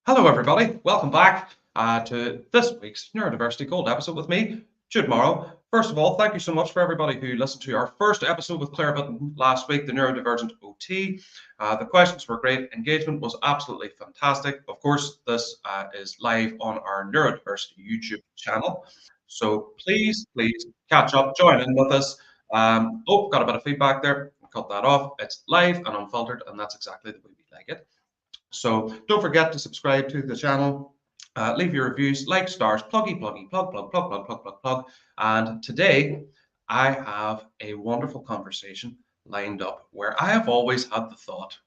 Hello, everybody. Welcome back to this week's Neurodiversity Gold episode with me, Jude Morrow. First of all, thank you so much for everybody who listened to our first episode with Claire Button last week, the Neurodivergent OT. The questions were great. Engagement was absolutely fantastic. Of course, this is live on our Neurodiversity YouTube channel. So please catch up, join in with us. Got a bit of feedback there. Cut that off. It's live and unfiltered, and that's exactly the way we like it. So don't forget to subscribe to the channel, leave your reviews, like, stars, plug. And today I have a wonderful conversation lined up where I have always had the thought,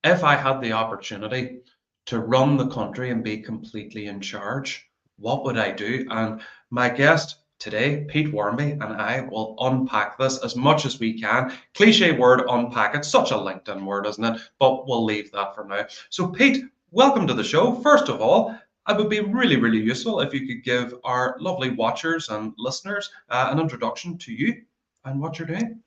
if I had the opportunity to run the country and be completely in charge, what would I do? And my guest today, Pete Wharmby, and I will unpack this as much as we can. Cliche word, unpack. It's such a LinkedIn word, isn't it? But we'll leave that for now. So Pete, welcome to the show. First of all, it would be really useful if you could give our lovely watchers and listeners an introduction to you and what you're doing.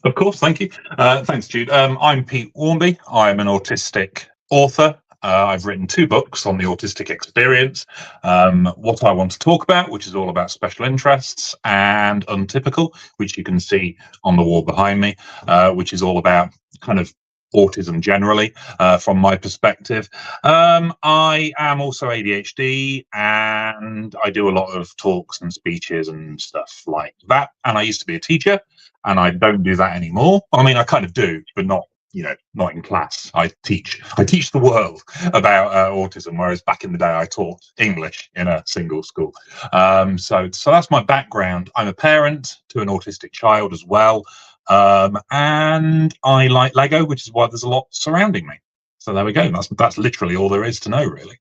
Of course, thank you. Thanks, Jude. I'm Pete Wharmby. I'm an autistic author. I've written 2 books on the autistic experience, What I Want to Talk About, which is all about special interests, and Untypical, which you can see on the wall behind me, which is all about kind of autism generally, from my perspective. I am also ADHD, and I do a lot of talks and speeches and stuff like that. And I used to be a teacher, and I don't do that anymore. I mean, I kind of do, but not in class. I teach the world about autism, whereas back in the day I taught English in a single school. So that's my background. I'm a parent to an autistic child as well, and I like Lego, which is why there's a lot surrounding me. So there we go. That's literally all there is to know, really.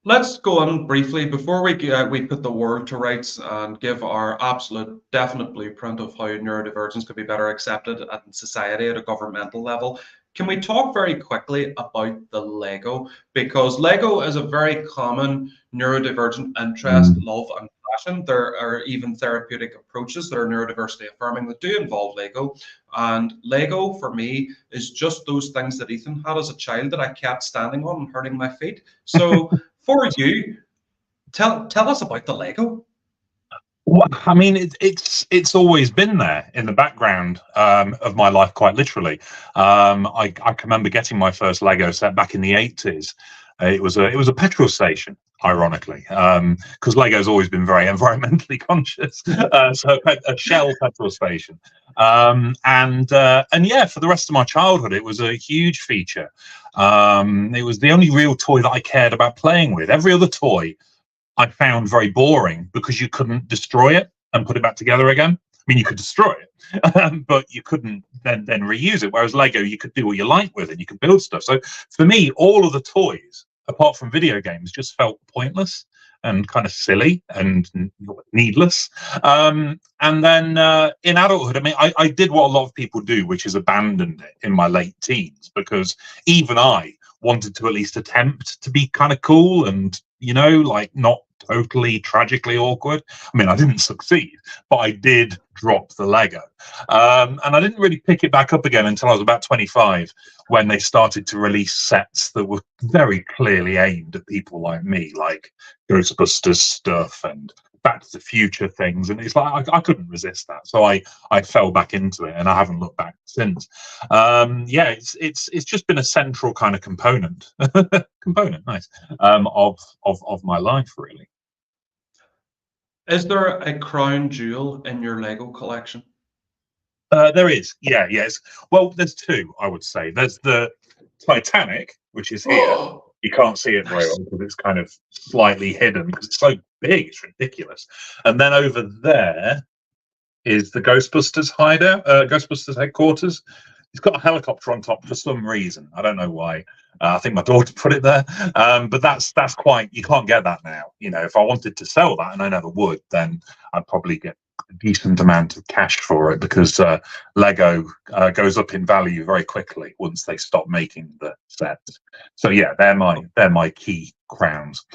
Let's go on briefly before we put the world to rights and give our absolute definite blueprint of how neurodivergence could be better accepted in society at a governmental level. Can we talk very quickly about the Lego? Because Lego is a very common neurodivergent interest, love and passion. There are even therapeutic approaches that are neurodiversity affirming that do involve Lego. And Lego for me is just those things that Ethan had as a child that I kept standing on and hurting my feet. So for you, tell us about the Lego. Well, I mean, it's always been there in the background of my life, quite literally. I can remember getting my first Lego set back in the 80s. It was a petrol station, ironically, because Lego's always been very environmentally conscious. So a Shell petrol station, and yeah, for the rest of my childhood, it was a huge feature. It was the only real toy that I cared about playing with. Every other toy I found very boring because you couldn't destroy it and put it back together again. I mean, you could destroy it, but you couldn't then reuse it. Whereas Lego, you could do what you like with it. You could build stuff. So for me, all of the toys, apart from video games, just felt pointless and kind of silly and needless. And then in adulthood, I mean, I did what a lot of people do, which is abandoned it in my late teens, because even I wanted to at least attempt to be kind of cool and, like not totally tragically awkward. I mean, I didn't succeed, but I did drop the Lego. And I didn't really pick it back up again until I was about 25, when they started to release sets that were very clearly aimed at people like me, like Ghostbusters stuff and Back to the Future things. And it's like, I couldn't resist that. So I fell back into it, and I haven't looked back since. Yeah, it's just been a central kind of component, nice, of my life, really. Is there a crown jewel in your Lego collection? There is, yes. Well, there's 2, I would say. There's the Titanic, which is here. You can't see it very well because it's kind of slightly hidden because it's so big, it's ridiculous. And then over there is the Ghostbusters hideout, Ghostbusters headquarters. It's got a helicopter on top for some reason. I don't know why. I think my daughter put it there. But that's quite, you can't get that now. If I wanted to sell that, and I never would, then I'd probably get a decent amount of cash for it, because Lego goes up in value very quickly once they stop making the sets. So yeah, they're my key crowns.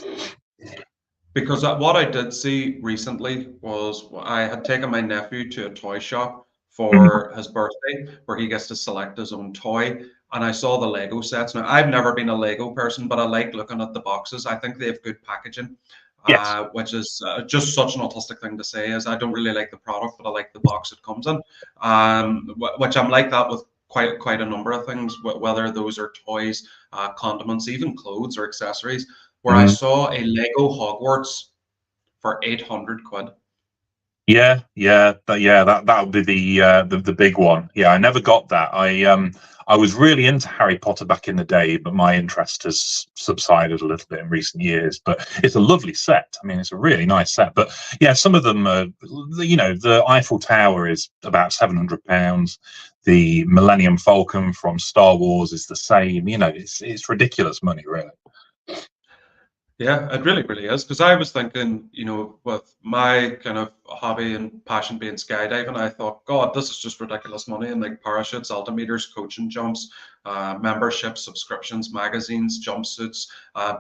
Because what I did see recently was I had taken my nephew to a toy shop for his birthday, where he gets to select his own toy. and I saw the Lego sets. Now, I've never been a Lego person, but I like looking at the boxes. I think they have good packaging, Yes. which is just such an autistic thing to say, is I don't really like the product, but I like the box it comes in, which I'm like that with quite a number of things, whether those are toys, condiments, even clothes or accessories, where I saw a Lego Hogwarts for 800 quid. Yeah, that would be the big one. Yeah, I never got that. I was really into Harry Potter back in the day, but my interest has subsided a little bit in recent years. But it's a lovely set. I mean, it's a really nice set. But yeah, some of them are, the Eiffel Tower is about £700. The Millennium Falcon from Star Wars is the same. It's ridiculous money, really. Yeah, it really is. Because I was thinking, with my kind of hobby and passion being skydiving, I thought, God, this is just ridiculous money. And like parachutes, altimeters, coaching jumps, memberships, subscriptions, magazines, jumpsuits,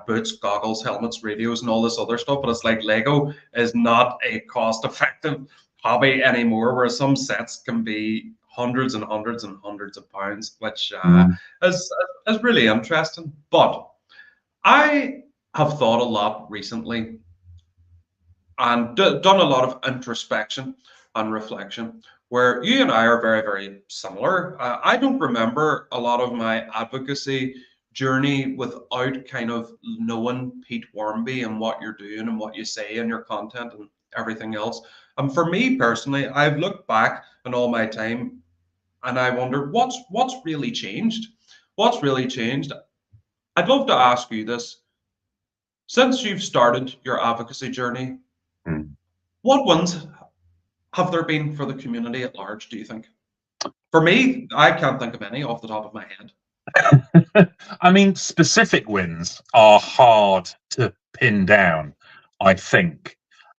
boots, goggles, helmets, radios, and all this other stuff. But it's like Lego is not a cost-effective hobby anymore, where some sets can be hundreds and hundreds and hundreds of pounds, which is really interesting. But I have thought a lot recently and done a lot of introspection and reflection, where you and I are very similar. I don't remember a lot of my advocacy journey without kind of knowing Pete Wharmby and what you're doing and what you say in your content and everything else. And for me personally, I've looked back on all my time and I wonder what's really changed. What's really changed? I'd love to ask you this. Since you've started your advocacy journey, what ones have there been for the community at large, do you think? For me, I can't think of any off the top of my head. I mean, specific wins are hard to pin down, I think,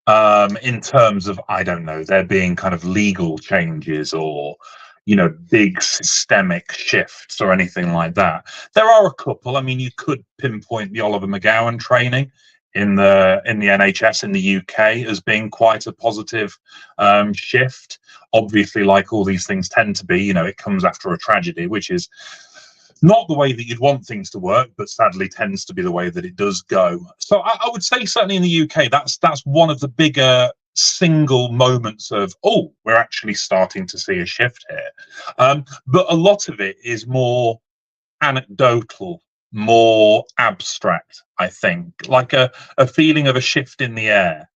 in terms of, I don't know, there being kind of legal changes or, big systemic shifts or anything like that. There are a couple. I mean, you could pinpoint the Oliver McGowan training in the NHS in the UK as being quite a positive shift. Obviously, like all these things tend to be, it comes after a tragedy, which is not the way that you'd want things to work, but sadly tends to be the way that it does go. So I would say certainly in the UK, that's one of the bigger single moments of, oh, we're actually starting to see a shift here. But a lot of it is more anecdotal, more abstract, I think, like a feeling of a shift in the air.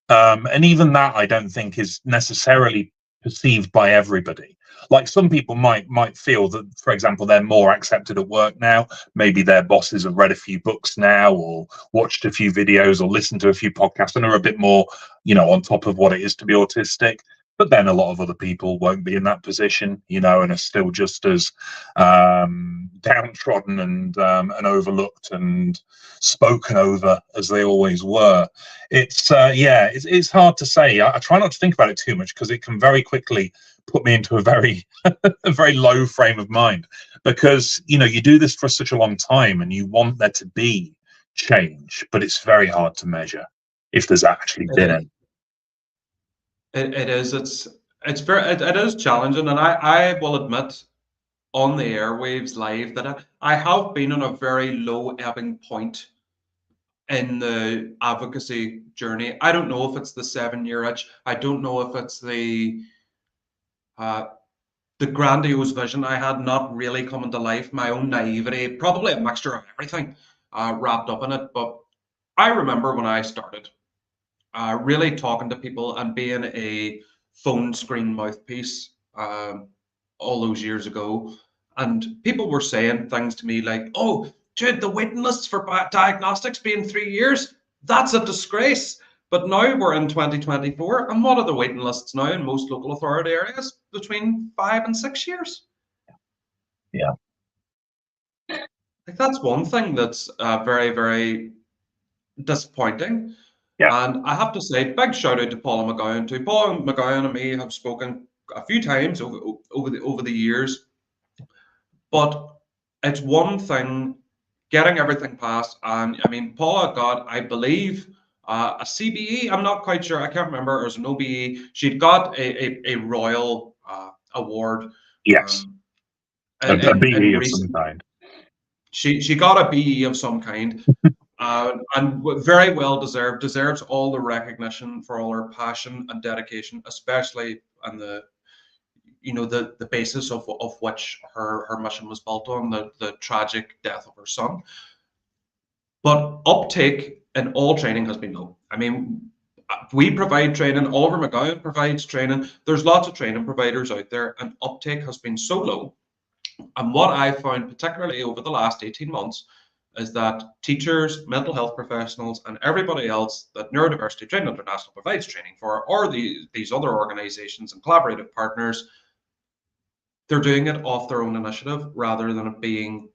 And even that, I don't think is necessarily perceived by everybody. Like some people might feel that, for example, they're more accepted at work now. Maybe their bosses have read a few books now, or watched a few videos, or listened to a few podcasts, and are a bit more, on top of what it is to be autistic. But then a lot of other people won't be in that position, and are still just as downtrodden and overlooked and spoken over as they always were. It's hard to say. I try not to think about it too much because it can very quickly put me into a very a very low frame of mind, because you do this for such a long time and you want there to be change, but it's very hard to measure if there's actually been any. It is. It is challenging, and I will admit on the airwaves live that I have been on a very low ebbing point in the advocacy journey. I don't know if it's the 7-year itch. I don't know if it's the grandiose vision I had not really coming to life, my own naivety, probably a mixture of everything wrapped up in it. But I remember when I started really talking to people and being a phone screen mouthpiece all those years ago. And people were saying things to me like, oh, dude, the waiting lists for diagnostics being 3 years, that's a disgrace. But now we're in 2024, and what are the waiting lists now in most local authority areas? Between 5 and 6 years. Yeah. Like, that's one thing that's very disappointing. Yeah. And I have to say, big shout out to Paula McGowan too. Paula McGowan and me have spoken a few times over the years, but it's one thing getting everything passed. And I mean, Paula got, I believe, a CBE. I'm not quite sure. I can't remember. Or was an OBE. She'd got a royal award. Yes. A in BE of some recent. kind. She got a BE of some kind, and very well deserves all the recognition for all her passion and dedication, especially on the the basis of which her mission was built on, the tragic death of her son. But uptake in all training has been low. I mean, we provide training, Oliver McGowan provides training, there's lots of training providers out there, and uptake has been so low. And what I found, particularly over the last 18 months, is that teachers, mental health professionals, and everybody else that Neurodiversity Training International provides training for, or these other organizations and collaborative partners, they're doing it off their own initiative rather than it being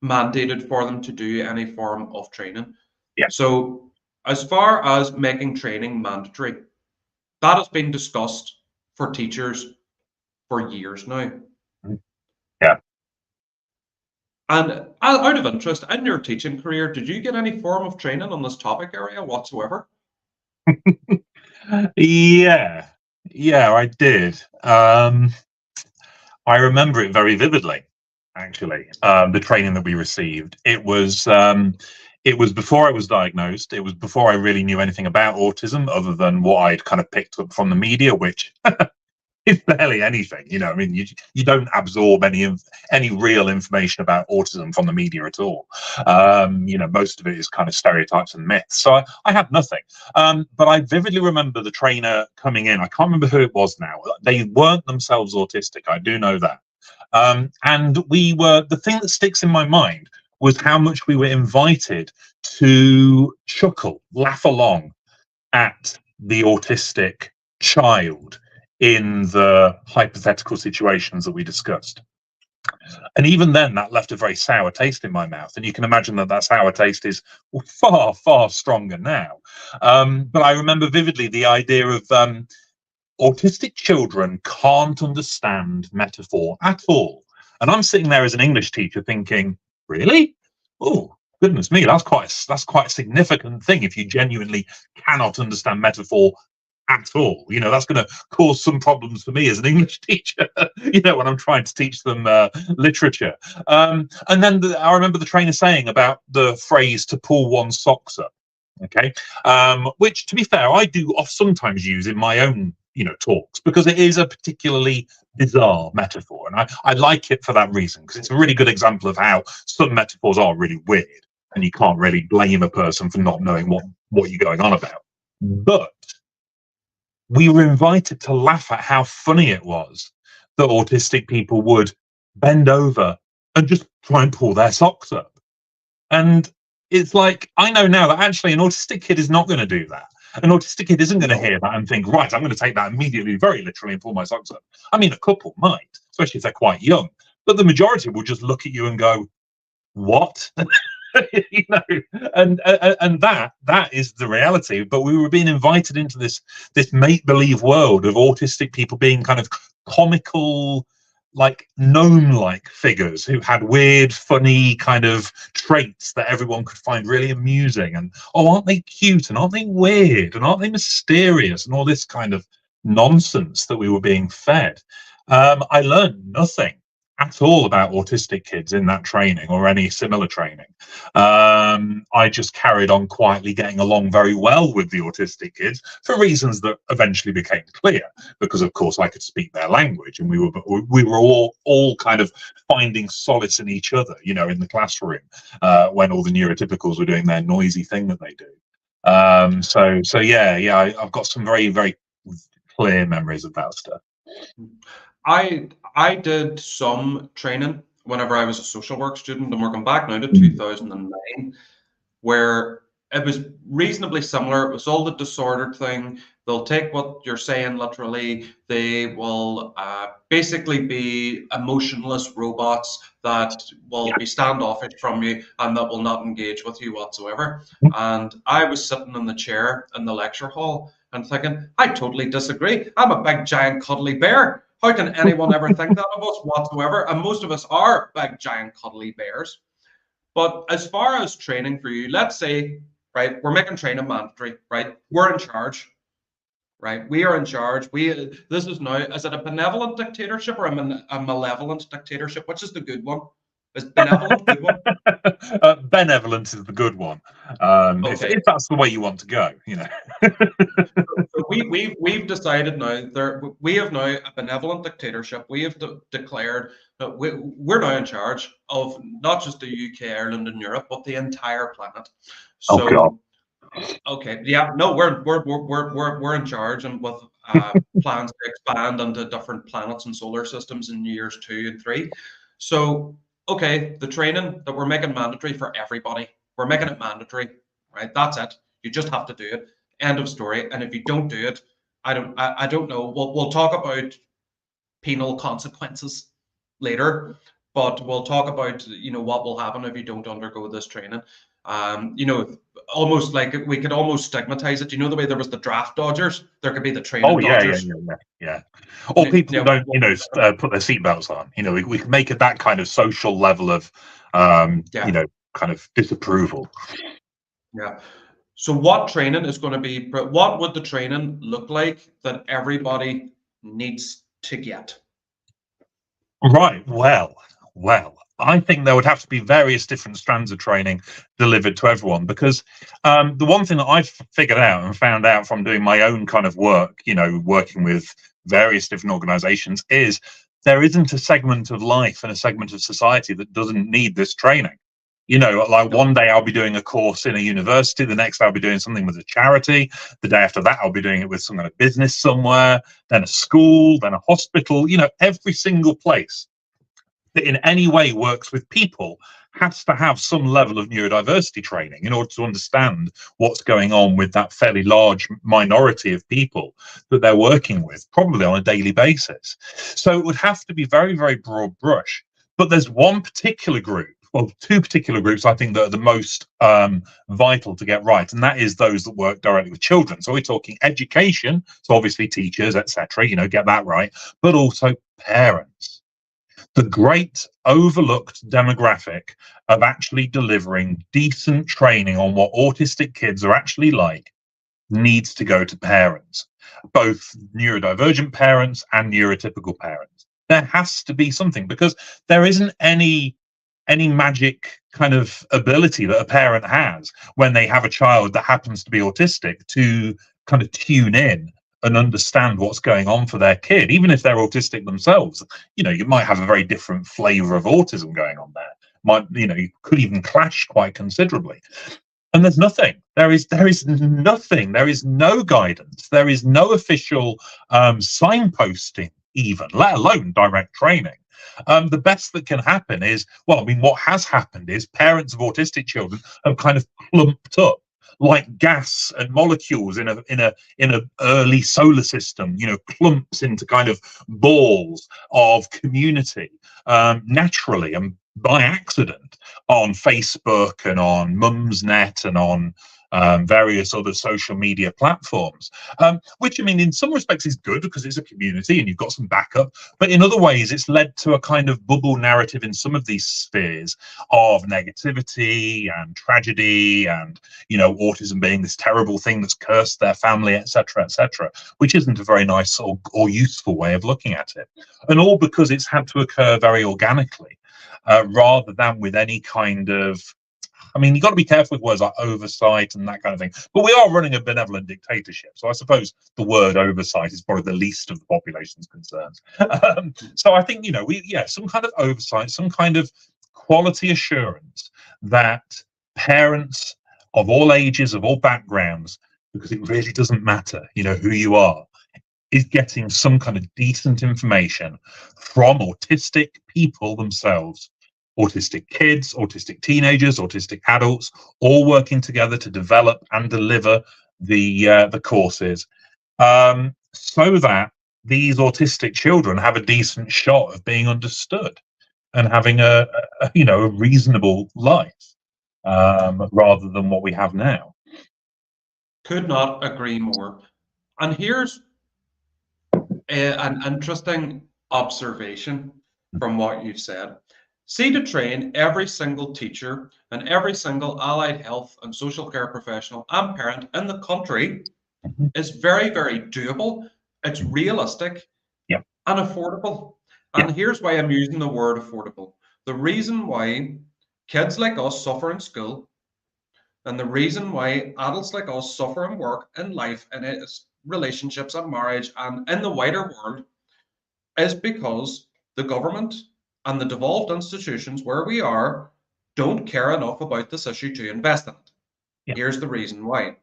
mandated for them to do any form of training. So as far as making training mandatory, that has been discussed for teachers for years now. Yeah. And out of interest, in your teaching career, did you get any form of training on this topic area whatsoever? Yeah, I did. I remember it very vividly, actually. The training that we received. It was before I was diagnosed. It was before I really knew anything about autism, other than what I'd kind of picked up from the media, which is barely anything. I mean, you don't absorb any real information about autism from the media at all. Most of it is kind of stereotypes and myths. So I had nothing. But I vividly remember the trainer coming in. I can't remember who it was now. They weren't themselves autistic. I do know that. And the thing that sticks in my mind was how much we were invited to chuckle, laugh along at the autistic child in the hypothetical situations that we discussed. And even then, that left a very sour taste in my mouth. And you can imagine that sour taste is far, far stronger now. But I remember vividly the idea of autistic children can't understand metaphor at all. And I'm sitting there as an English teacher thinking, really? Oh, goodness me, that's quite a significant thing if you genuinely cannot understand metaphor at all. That's going to cause some problems for me as an English teacher, when I'm trying to teach them literature. And then I remember the trainer saying about the phrase to pull one's socks up. Okay. Which, to be fair, I do sometimes use in my own talks, because it is a particularly bizarre metaphor, and I like it for that reason, because it's a really good example of how some metaphors are really weird, and you can't really blame a person for not knowing what you're going on about. But we were invited to laugh at how funny it was that autistic people would bend over and just try and pull their socks up. And it's like, I know now that actually an autistic kid is not going to do that. An autistic kid isn't going to hear that and think, right, I'm going to take that immediately, very literally, and pull my socks up. I mean, a couple might, especially if they're quite young. But the majority will just look at you and go, what? And that is the reality. But we were being invited into this make-believe world of autistic people being kind of comical, like gnome-like figures who had weird, funny kind of traits that everyone could find really amusing. And aren't they cute? And aren't they weird? And aren't they mysterious? And all this kind of nonsense that we were being fed. I learned nothing at all about autistic kids in that training or any similar training. I just carried on quietly getting along very well with the autistic kids for reasons that eventually became clear, because of course I could speak their language, and we were all kind of finding solace in each other, in the classroom, when all the neurotypicals were doing their noisy thing that they do. So yeah, I've got some very, very clear memories of that stuff. I did some training whenever I was a social work student, and we're going back now to 2009, where it was reasonably similar. It was all the disordered thing. They'll take what you're saying literally. They will basically be emotionless robots that will be standoffish from you and that will not engage with you whatsoever. And I was sitting in the chair in the lecture hall and thinking, I totally disagree. I'm a big, giant, cuddly bear. How can anyone ever think that of us whatsoever? And most of us are big, giant, cuddly bears. But as far as training for you, let's say, right, we're making training mandatory, right? We're in charge. right? We are in charge. This is now, is it a benevolent dictatorship or a malevolent dictatorship? Which is the good one? Is benevolent good one? Benevolence is the good one. Okay. If that's the way you want to go, you know. So we've decided now we have now a benevolent dictatorship. We have declared that we're now in charge of not just the UK, Ireland, and Europe, but the entire planet. Oh God. So okay, yeah, no, we're in charge, and with plans to expand into different planets and solar systems in years 2 and 3. So okay, the training that we're making mandatory for everybody, we're making it mandatory, right? That's it. You just have to do it. End of story. And if you don't do it, I don't know. We'll talk about penal consequences later, but we'll talk about what will happen if you don't undergo this training. Almost like we could almost stigmatize it. The way there was the draft dodgers, there could be the training dodgers. Yeah. Or people who don't, put their seatbelts on. We can make it that kind of social level of, kind of disapproval. Yeah. So what training is going to be? What would the training look like that everybody needs to get? Right. Well, I think there would have to be various different strands of training delivered to everyone, because the one thing that I've figured out and found out from doing my own kind of work, working with various different organizations, is there isn't a segment of life and a segment of society that doesn't need this training. Like one day I'll be doing a course in a university, the next I'll be doing something with a charity, the day after that I'll be doing it with some kind of business somewhere, then a school, then a hospital. Every single place that in any way works with people has to have some level of neurodiversity training in order to understand what's going on with that fairly large minority of people that they're working with, probably on a daily basis. So it would have to be very, very broad brush. But there's one particular group, well, two particular groups I think that are the most vital to get right, and that is those that work directly with children. So we're talking education, so obviously teachers, etc., get that right, but also parents. The great overlooked demographic of actually delivering decent training on what autistic kids are actually like needs to go to parents, both neurodivergent parents and neurotypical parents. There has to be something, because there isn't any magic kind of ability that a parent has when they have a child that happens to be autistic to kind of tune in and understand what's going on for their kid, even if they're autistic themselves. You might have a very different flavor of autism going on there. You could even clash quite considerably. And there's nothing. There is nothing. There is no guidance. There is no official signposting, even, let alone direct training. The best that can happen is, what has happened is parents of autistic children have kind of clumped up like gas and molecules in a early solar system, clumps into kind of balls of community naturally and by accident on Facebook and on Mumsnet and on various other social media platforms, which, in some respects is good because it's a community and you've got some backup, but in other ways it's led to a kind of bubble narrative in some of these spheres of negativity and tragedy and, autism being this terrible thing that's cursed their family, etc., which isn't a very nice or useful way of looking at it. And all because it's had to occur very organically, rather than with any kind of, you've got to be careful with words like oversight and that kind of thing. But we are running a benevolent dictatorship. So I suppose the word oversight is probably the least of the population's concerns. So I think, some kind of oversight, some kind of quality assurance that parents of all ages, of all backgrounds, because it really doesn't matter, who you are, is getting some kind of decent information from autistic people themselves. Autistic kids, autistic teenagers, autistic adults, all working together to develop and deliver the courses, so that these autistic children have a decent shot of being understood and having a reasonable life, rather than what we have now. Could not agree more. And here's an interesting observation from what you've said. See to train every single teacher and every single allied health and social care professional and parent in the country is very, very doable. It's realistic Yeah. and affordable. Yeah. And here's why I'm using the word affordable. The reason why kids like us suffer in school, and the reason why adults like us suffer in work, in life, in its relationships and marriage, and in the wider world, is because the government and the devolved institutions where we are don't care enough about this issue to invest in it. Yeah. Here's the reason why.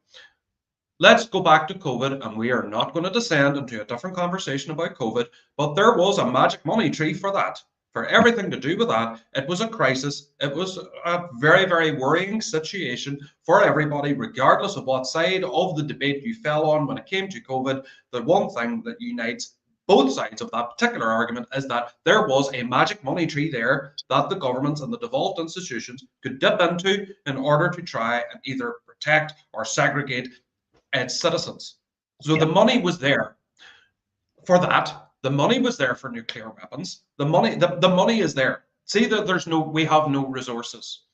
Let's go back to COVID, and we are not going to descend into a different conversation about COVID, but there was a magic money tree for that, for everything to do with that. It was a crisis. It was a very, very worrying situation for everybody, regardless of what side of the debate you fell on when it came to COVID. The one thing that unites both sides of that particular argument is that there was a magic money tree there that the governments and the devolved institutions could dip into in order to try and either protect or segregate its citizens. So the money was there for that. The money was there for nuclear weapons. The money is there. See that we have no resources,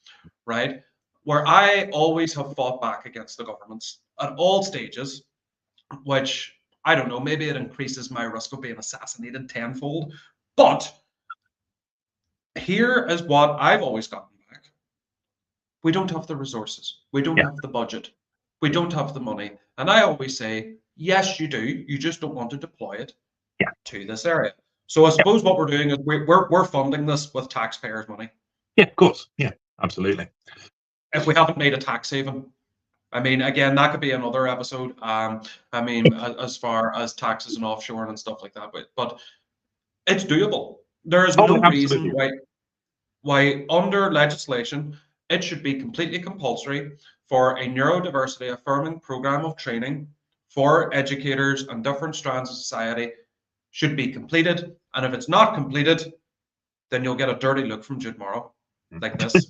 right? Where I always have fought back against the governments at all stages, which I don't know, maybe it increases my risk of being assassinated tenfold. But here is what I've always gotten back. We don't have the resources. We don't have the budget. We don't have the money. And I always say, yes, you do. You just don't want to deploy it to this area. So I suppose what we're doing is we're funding this with taxpayers' money. Yeah, of course. Yeah, absolutely. If we haven't made a tax haven, I mean, again, that could be another episode. I mean, as far as taxes and offshore and stuff like that, but it's doable. There is no reason why under legislation it should be completely compulsory for a neurodiversity affirming program of training for educators and different strands of society should be completed. And if it's not completed, then you'll get a dirty look from Jude Morrow, like this,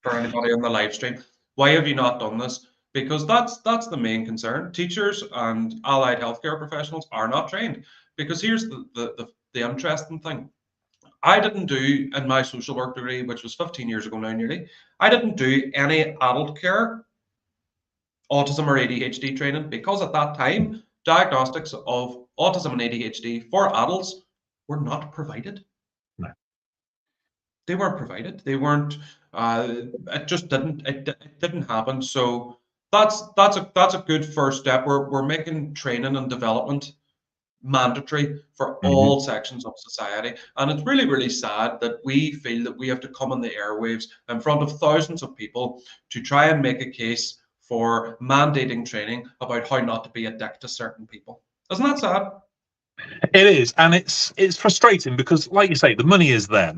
for anybody on the live stream. Why have you not done this? Because that's the main concern. Teachers and allied healthcare professionals are not trained. Because here's the interesting thing. I didn't do, in my social work degree, which was 15 years ago now nearly, I didn't do any adult care, autism or ADHD training, because at that time, diagnostics of autism and ADHD for adults were not provided. No. They weren't provided. They weren't, it just didn't happen. So that's a good first step. We're making training and development mandatory for all sections of society. And it's really, really sad that we feel that we have to come on the airwaves in front of thousands of people to try and make a case for mandating training about how not to be a dick to certain people. Isn't that sad? It is, and it's frustrating because, like you say, the money is there.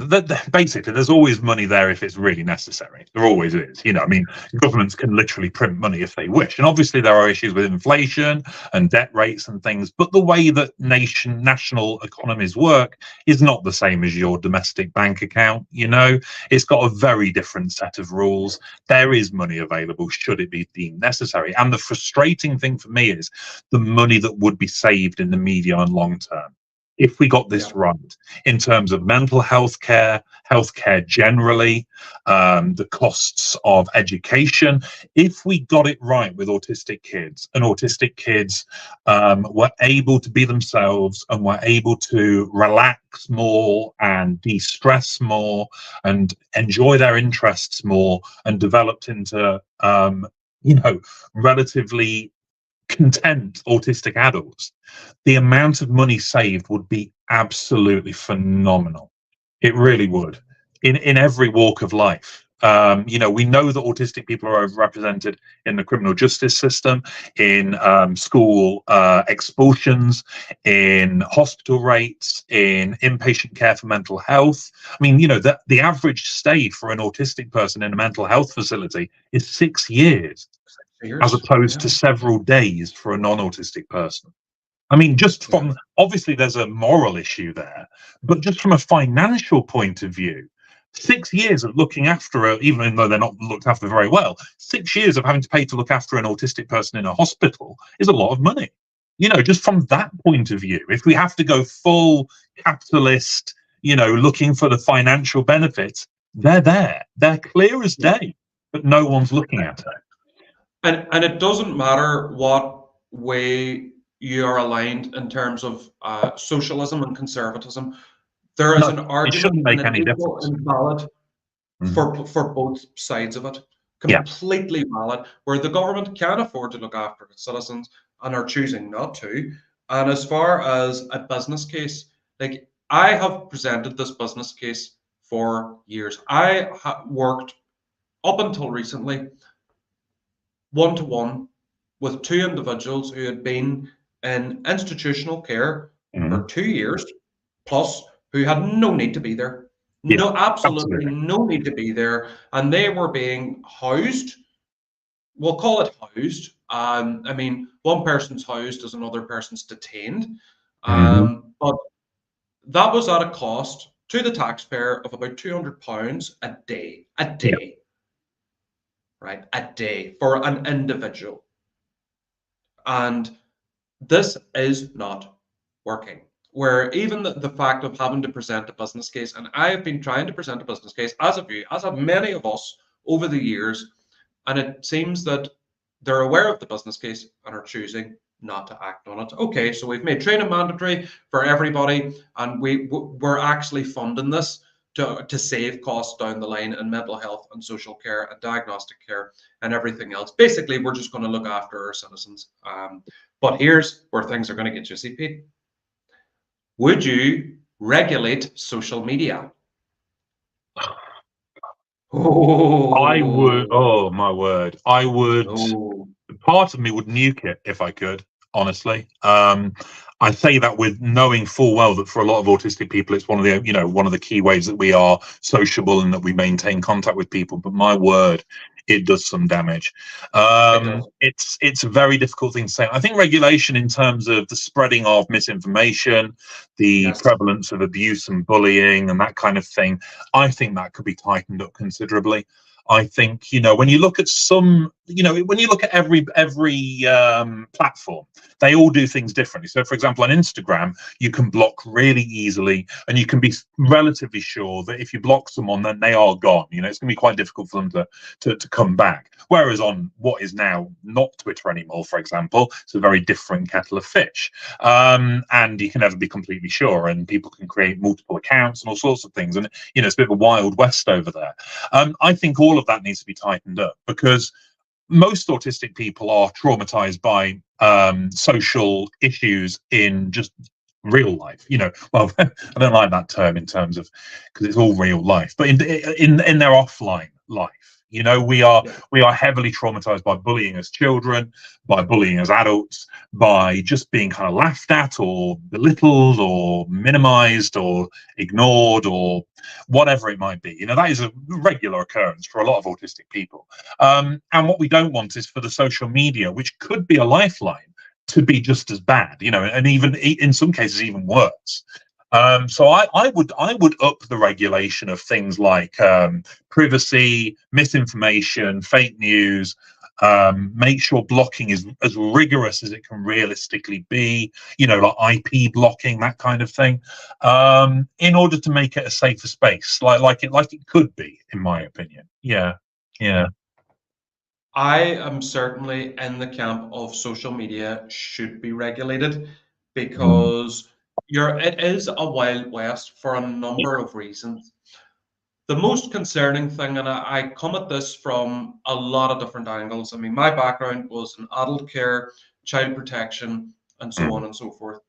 Basically, there's always money there if it's really necessary. There always is. You know, I mean, governments can literally print money if they wish, and obviously there are issues with inflation and debt rates and things. But the way that national economies work is not the same as your domestic bank account. You know, it's got a very different set of rules. There is money available should it be deemed necessary. And the frustrating thing for me is the money that would be saved in the medium and long term if we got this right in terms of mental health care, healthcare generally, the costs of education. If we got it right with autistic kids, and autistic kids were able to be themselves and were able to relax more and de-stress more and enjoy their interests more and developed into relatively content autistic adults, the amount of money saved would be absolutely phenomenal. It really would, in every walk of life. We know that autistic people are overrepresented in the criminal justice system, in school expulsions, in hospital rates, in inpatient care for mental health. I mean, the average stay for an autistic person in a mental health facility is 6 years. As opposed to several days for a non-autistic person. I mean, just from, obviously there's a moral issue there, but just from a financial point of view, 6 years of looking after, even though they're not looked after very well, 6 years of having to pay to look after an autistic person in a hospital is a lot of money. Just from that point of view, if we have to go full capitalist, looking for the financial benefits, they're there. They're clear as day, but no one's looking at it. And it doesn't matter what you are aligned in terms of socialism and conservatism. There is No, an it argument shouldn't and make an any equal difference. and valid Mhm. for both sides of it. Yeah. Completely valid, where the government can afford to look after its citizens and are choosing not to. And as far as a business case, like I have presented this business case for years. I worked up until recently one to one with two individuals who had been in institutional care for Mhm. 2 years plus, who had no need to be there. Yeah, No, absolutely absolutely. no need to be there. And they were being housed. We'll call it housed. I mean, one person's housed as another person's detained. Mhm. But that was at a cost to the taxpayer of about £200 a day. A Yeah. day, right? A day for an individual. And this is not working. Where even the fact of having to present a business case, and I have been trying to present a business case, as have you, as have many of us over the years, and it seems that they're aware of the business case and are choosing not to act on it. Okay, so we've made training mandatory for everybody, and we're actually funding this to save costs down the line in mental health and social care and diagnostic care and everything else. Basically, we're just going to look after our citizens. But here's where things are going to get juicy, Pete. Would you regulate social media? I would, Oh, oh my word, I would, oh, part of me would nuke it if I could, honestly. I say that with knowing full well that for a lot of autistic people, it's one of the, one of the key ways that we are sociable and that we maintain contact with people. But my word, it does some damage. it does. It's a very difficult thing to say. I think regulation in terms of the spreading of misinformation, the Yes. prevalence of abuse and bullying and that kind of thing, I think that could be tightened up considerably. I think, when you look at when you look at every platform, they all do things differently. So, for example, on Instagram, you can block really easily, and you can be relatively sure that if you block someone, then they are gone. It's going to be quite difficult for them to come back. Whereas on what is now not Twitter anymore, for example, it's a very different kettle of fish, and you can never be completely sure, and people can create multiple accounts and all sorts of things, and it's a bit of a wild west over there. I think all of that needs to be tightened up because most autistic people are traumatized by social issues in just real life. Well, I don't like that term in terms of because it's all real life, but in their offline life. We are Yeah. we are heavily traumatized by bullying as children, by bullying as adults, by just being kind of laughed at or belittled or minimized or ignored or whatever it might be. That is a regular occurrence for a lot of autistic people. And what we don't want is for the social media, which could be a lifeline, to be just as bad, and even in some cases even worse. So I would up the regulation of things like privacy, misinformation, fake news. Make sure blocking is as rigorous as it can realistically be. Like IP blocking, that kind of thing, in order to make it a safer space, like it could be, in my opinion. Yeah, yeah. I am certainly in the camp of social media should be regulated Mm, because it is a wild west for a number of reasons. The most concerning thing, and I come at this from a lot of different angles. I mean, my background was in adult care, child protection, and so mm, on and so forth.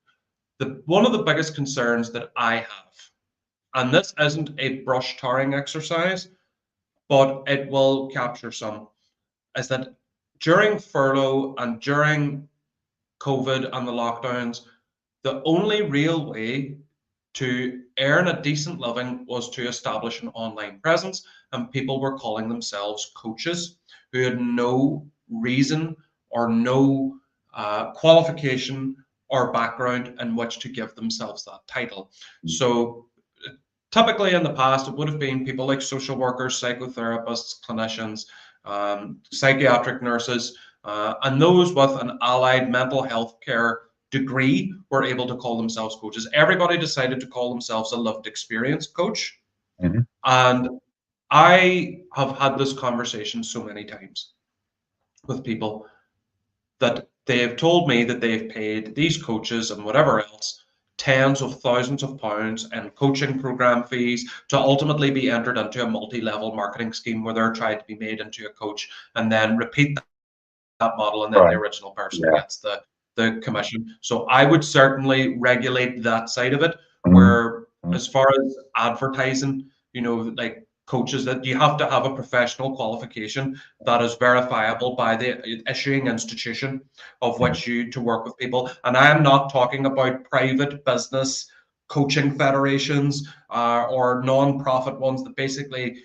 One of the biggest concerns that I have, and this isn't a brush tarring exercise, but it will capture some, is that during furlough and during COVID and the lockdowns, the only real way to earn a decent living was to establish an online presence, and people were calling themselves coaches who had no reason or no qualification or background in which to give themselves that title. mm. So typically in the past, it would have been people like social workers, psychotherapists, clinicians, psychiatric nurses, and those with an allied mental health care degree were able to call themselves coaches. Everybody decided to call themselves a lived experience coach. Mhm. And I have had this conversation so many times with people that They have told me that they've paid these coaches and whatever else tens of thousands of pounds in coaching program fees to ultimately be entered into a multi-level marketing scheme where they're trying to be made into a coach and then repeat that model, and then the Right. original person Yeah. gets the commission. So I would certainly regulate that side of it, Mm. where as far as advertising, like coaches, that you have to have a professional qualification that is verifiable by the issuing institution of which you to work with people. And I am not talking about private business coaching federations or non-profit ones that basically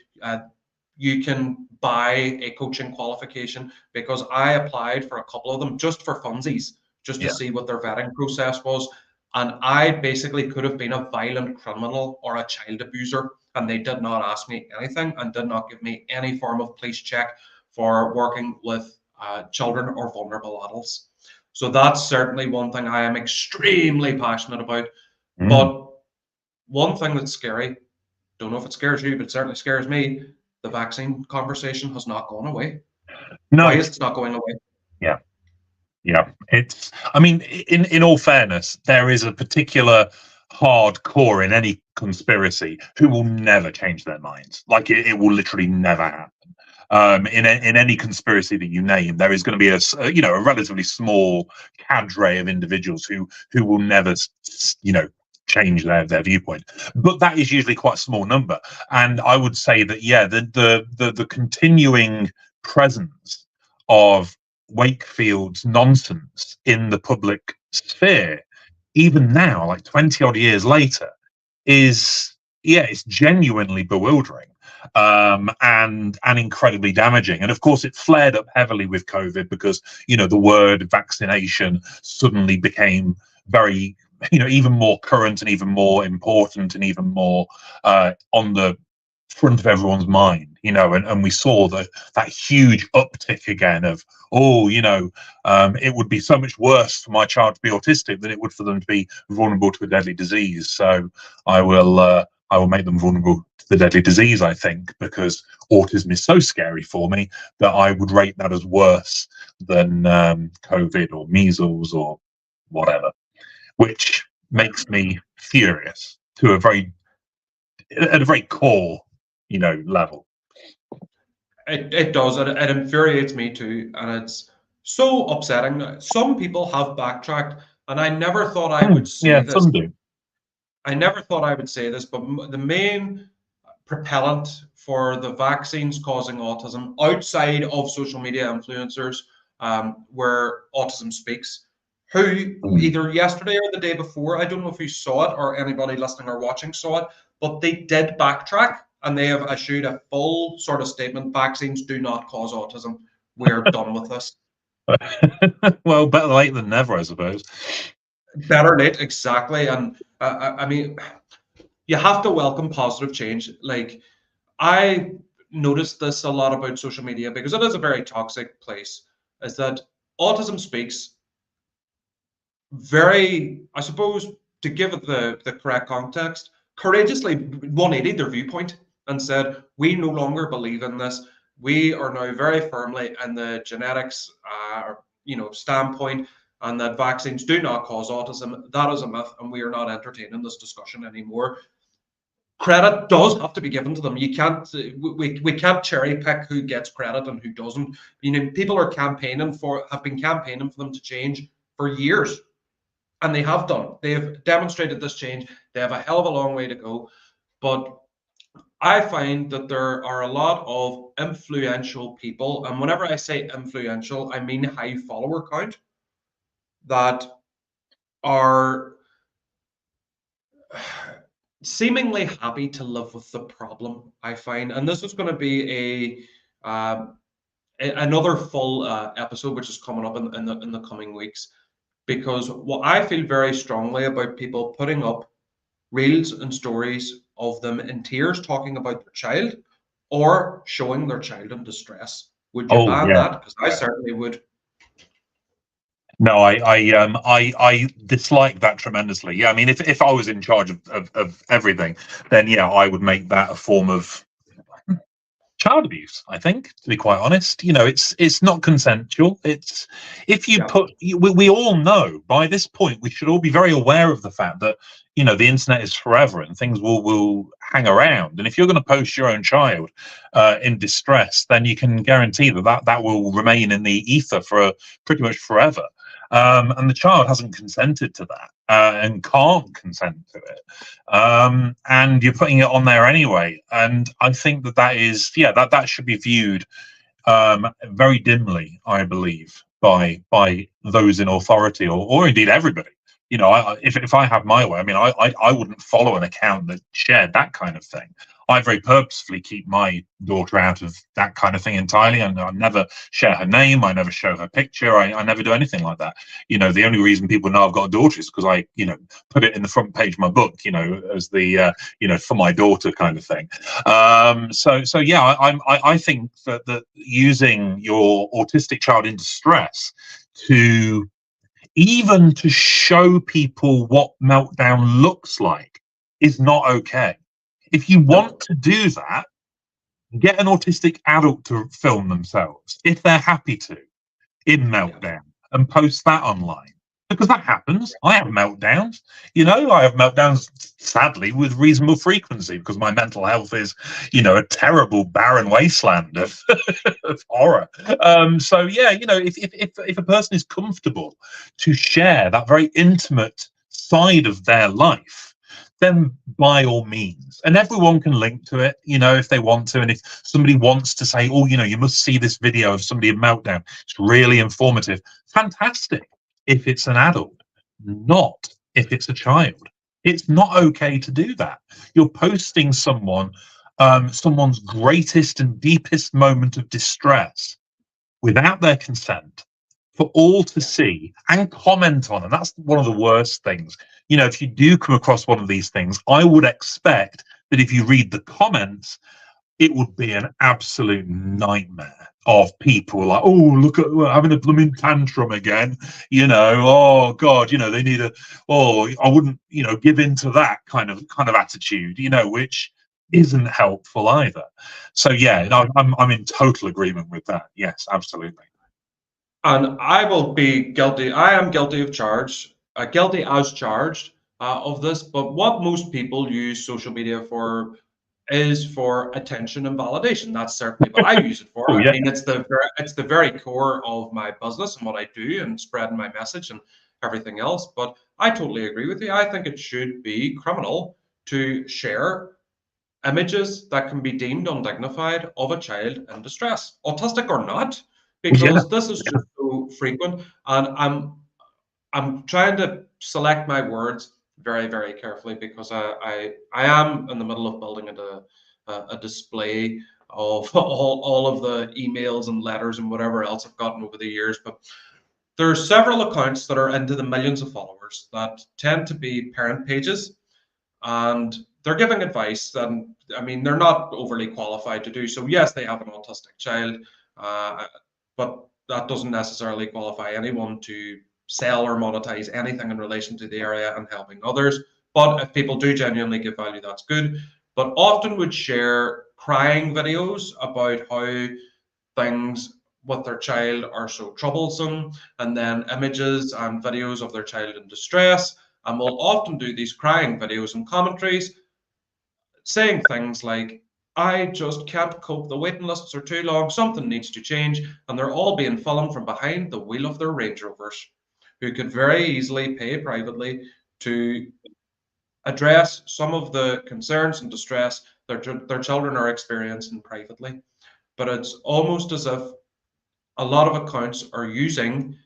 you can buy a coaching qualification, because I applied for a couple of them just for funsies, just to Yeah. see what their vetting process was. And I basically could have been a violent criminal or a child abuser, and they did not ask me anything and did not give me any form of police check for working with children or vulnerable adults. So that's certainly one thing I am extremely passionate about. Mm. But one thing that's scary, don't know if it scares you, but it certainly scares me, the vaccine conversation has not gone away. Why No. is it not going away? Yeah. Yeah. I mean, in all fairness, there is a particular hardcore in any conspiracy who will never change their minds. Like it will literally never happen. In any conspiracy that you name, there is going to be a relatively small cadre of individuals who will never change their viewpoint. But that is usually quite a small number. And I would say that the continuing presence of Wakefield's nonsense in the public sphere, even now, like 20 odd years later, it's genuinely bewildering, and incredibly damaging. And of course, it flared up heavily with COVID because the word vaccination suddenly became very even more current and even more important and even more on the front of everyone's mind, and we saw that huge uptick again of it would be so much worse for my child to be autistic than it would for them to be vulnerable to a deadly disease. So I will make them vulnerable to the deadly disease, I think, because autism is so scary for me that I would rate that as worse than COVID or measles or whatever, which makes me furious at a very core level. It does. It infuriates me too, and it's so upsetting. Some people have backtracked, and I never thought I would say Yeah, this. some do. I never thought I would say this, but the main propellant for the vaccines causing autism outside of social media influencers, where autism speaks, who either yesterday or the day before, I don't know if you saw it or anybody listening or watching saw it, but they did backtrack and they have issued a full sort of statement: vaccines do not cause autism. We're done with this. Well, better late than never, I suppose. Better late, exactly. And I mean, you have to welcome positive change. Like, I noticed this a lot about social media because it is a very toxic place, is that autism speaks very, I suppose, to give it the correct context, courageously 180 their viewpoint and said, we no longer believe in this. We are now very firmly in the genetics standpoint, and that vaccines do not cause autism. That is a myth, and we are not entertaining this discussion anymore. Credit does have to be given to them. You can't we can't cherry pick who gets credit and who doesn't. People have been campaigning for them to change for years, and they have done. They have demonstrated this change. They have a hell of a long way to go, but I find that there are a lot of influential people, and whenever I say influential, I mean high follower count, that are seemingly happy to live with the problem, I find. And this is going to be another full episode, which is coming up in the coming weeks, because what I feel very strongly about people putting up reels and stories of them in tears talking about their child or showing their child in distress. Would you Oh ban yeah. that? Because I certainly would. No, I dislike that tremendously. Yeah, I mean, if I was in charge of everything, then yeah, I would make that a form of child abuse, I think, to be quite honest. You know, it's not consensual. It's if you put we all know by this point, we should all be very aware of the fact that, you know, the internet is forever and things will hang around. And if you're going to post your own child in distress, then you can guarantee that will remain in the ether for pretty much forever. And the child hasn't consented to that and can't consent to it, and you're putting it on there anyway. And I think that is, that should be viewed very dimly, I believe, by those in authority, or indeed everybody. You know, if I have my way, I mean, I wouldn't follow an account that shared that kind of thing. I very purposefully keep my daughter out of that kind of thing entirely, and I never share her name. I never show her picture. I never do anything like that. You know, the only reason people know I've got a daughter is because I, you know, put it in the front page of my book, you know, as the, you know, for my daughter kind of thing. So yeah, I think that using your autistic child in distress to even to show people what meltdown looks like is not okay. If you want to do that, get an autistic adult to film themselves, if they're happy to, in meltdown, and post that online. Because that happens. I have meltdowns. You know, I have meltdowns, sadly, with reasonable frequency, because my mental health is, you know, a terrible, barren wasteland of, of horror. So yeah, you know, if a person is comfortable to share that very intimate side of their life, then by all means, and everyone can link to it, you know, if they want to. And if somebody wants to say, oh, you know, you must see this video of somebody in meltdown, it's really informative, fantastic. If it's an adult, not if it's a child. It's not okay to do that. You're posting someone's greatest and deepest moment of distress without their consent for all to see and comment on. And that's one of the worst things. You know, if you do come across one of these things, I would expect that if you read the comments, it would be an absolute nightmare of people like, oh, look at having a blooming tantrum again, you know, oh God, you know, they need I wouldn't, you know, give in to that kind of attitude, you know, which isn't helpful either. So yeah, I'm in total agreement with that. Yes, absolutely. And I will be guilty. I am guilty of guilty as charged of this. But what most people use social media for is for attention and validation. That's certainly what I use it for. Oh, yeah. I mean, it's the very core of my business and what I do and spreading my message and everything else. But I totally agree with you. I think it should be criminal to share images that can be deemed undignified of a child in distress, autistic or not, because this is just so frequent. And I'm trying to select my words very, very carefully, because I am in the middle of building a display of all of the emails and letters and whatever else I've gotten over the years. But there are several accounts that are into the millions of followers that tend to be parent pages, and they're giving advice. And I mean, they're not overly qualified to do so. Yes, they have an autistic child, but that doesn't necessarily qualify anyone to sell or monetize anything in relation to the area and helping others. But if people do genuinely give value, that's good. But often would share crying videos about how things with their child are so troublesome, and then images and videos of their child in distress, and will often do these crying videos and commentaries saying things like, I just can't cope, the waiting lists are too long, something needs to change. And they're all being filmed from behind the wheel of their Range Rovers, who could very easily pay privately to address some of the concerns and distress their children are experiencing privately. But it's almost as if a lot of accounts are using